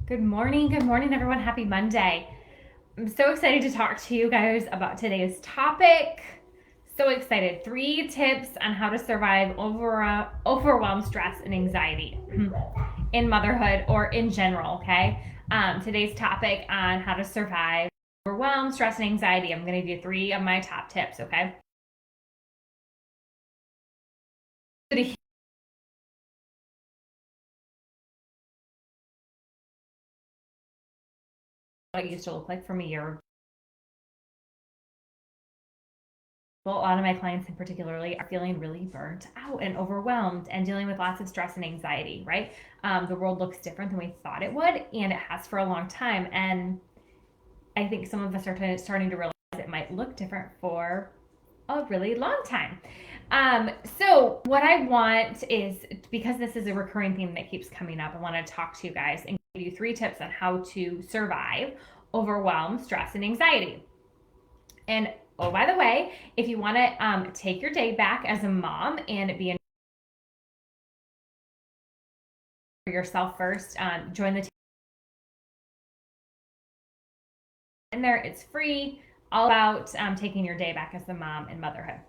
Good morning, everyone. Happy Monday. I'm so excited to talk to you guys about today's topic. So excited. 3 tips on how to survive overwhelm, stress, and anxiety in motherhood or in general, okay? Today's topic on how to survive overwhelm, stress, and anxiety. I'm going to give you 3 of my top tips, okay? What it used to look like from a year ago. Well, a lot of my clients in particularly are feeling really burnt out and overwhelmed and dealing with lots of stress and anxiety, right? The world looks different than we thought it would, and it has for a long time. And I think some of us are starting to realize it might look different for a really long time. So what I want is, because this is a recurring theme that keeps coming up, I want to talk to you guys and give you 3 tips on how to survive overwhelm, stress, and anxiety. And oh, by the way, if you want to take your day back as a mom and be for yourself first, join the team in there. It's free, all about taking your day back as a mom and motherhood.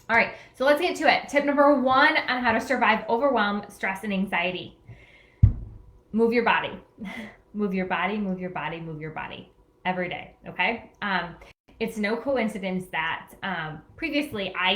All right, so let's get to it. Tip number 1 on how to survive overwhelm, stress, and anxiety. Move your body. Move your body, move your body, move your body every day, okay? It's no coincidence that previously I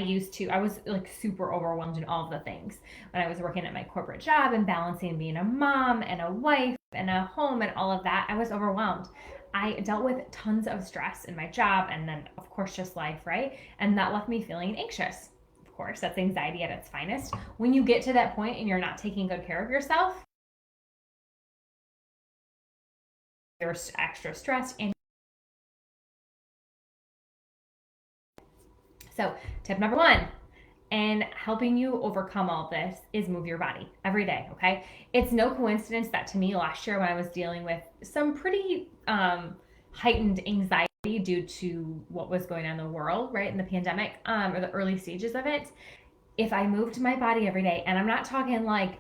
was like super overwhelmed in all of the things. When I was working at my corporate job and balancing being a mom and a wife and a home and all of that, I was overwhelmed. I dealt with tons of stress in my job and then, of course, just life, right? And that left me feeling anxious. Of course, that's anxiety at its finest. When you get to that point and you're not taking good care of yourself, there's extra stress and so tip number 1 and helping you overcome all this is move your body every day, okay? It's no coincidence that to me last year when I was dealing with some pretty heightened anxiety due to what was going on in the world, right, in the pandemic, or the early stages of it, if I moved my body every day, and I'm not talking like,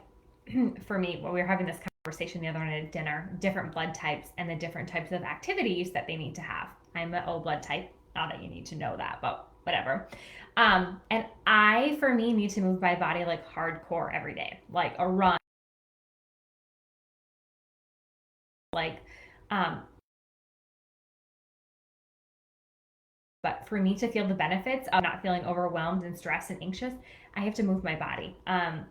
for me, when we were having this conversation the other night at dinner, different blood types and the different types of activities that they need to have. I'm an O blood type, not that you need to know that, but whatever. And I, for me, need to move my body like hardcore every day, like a run, like, but for me to feel the benefits of not feeling overwhelmed and stressed and anxious, I have to move my body. And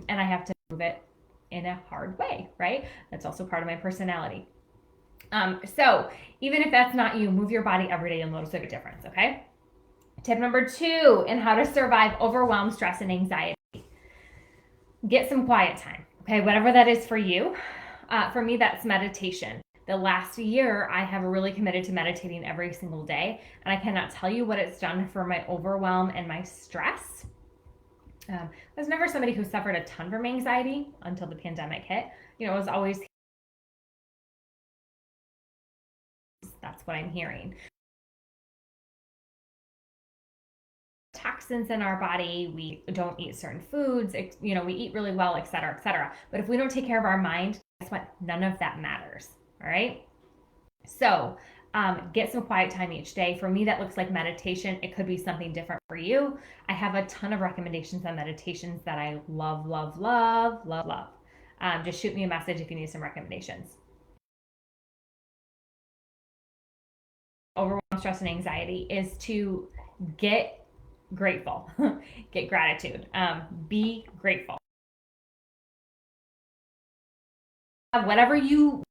I have to move it in a hard way, right? That's also part of my personality. So even if that's not you, move your body every day, you'll notice a difference, okay? Tip number 2 in how to survive overwhelm, stress, and anxiety. Get some quiet time, okay? Whatever that is for you. For me, that's meditation. The last year, I have really committed to meditating every single day, and I cannot tell you what it's done for my overwhelm and my stress. I was never somebody who suffered a ton from anxiety until the pandemic hit. You know, it was always, that's what I'm hearing. Toxins in our body, we don't eat certain foods, you know, we eat really well, et cetera, et cetera. But if we don't take care of our mind, guess what? None of that matters, all right? So get some quiet time each day. For me, that looks like meditation. It could be something different for you. I have a ton of recommendations on meditations that I love, love, love, love, love. Just shoot me a message if you need some recommendations. Overwhelm, stress, and anxiety is to get grateful, get gratitude, be grateful. Whatever you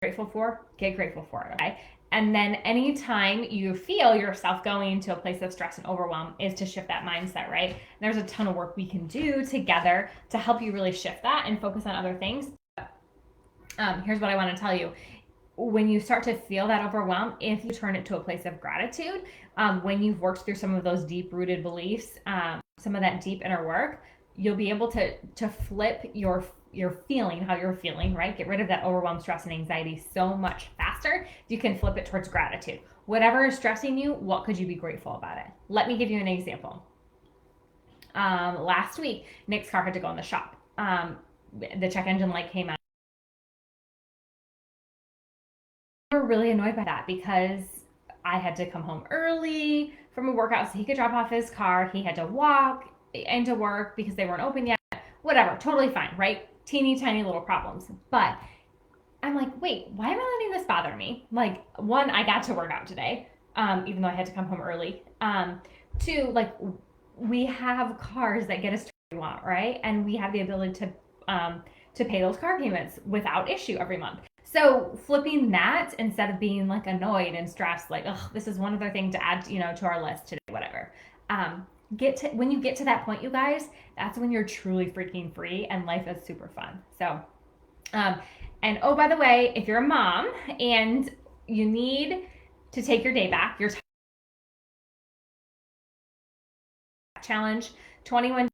grateful for, get grateful for it, okay? And then anytime you feel yourself going into a place of stress and overwhelm is to shift that mindset, right? And there's a ton of work we can do together to help you really shift that and focus on other things. Here's what I want to tell you. When you start to feel that overwhelm, if you turn it to a place of gratitude, when you've worked through some of those deep-rooted beliefs, some of that deep inner work, you'll be able to flip your feeling, how you're feeling, right? Get rid of that overwhelm, stress, and anxiety so much faster. You can flip it towards gratitude. Whatever is stressing you, what could you be grateful about it? Let me give you an example. Last week, Nick's car had to go in the shop. the check engine light came on. We were really annoyed by that because I had to come home early from a workout so he could drop off his car. He had to walk into work because they weren't open yet. Whatever, totally fine, right? Teeny tiny little problems. But I'm like, wait, why am I letting this bother me? Like, one, I got to work out today, even though I had to come home early. Two, like, we have cars that get us to where we want, right? And we have the ability to pay those car payments without issue every month. So flipping that instead of being like annoyed and stressed, like, oh, this is one other thing to add, to our list today, whatever. When you get to that point, you guys, that's when you're truly freaking free and life is super fun. So, and oh, by the way, if you're a mom and you need to take your day back, your challenge 21.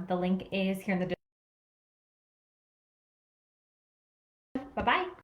The link is here in the description. Bye bye.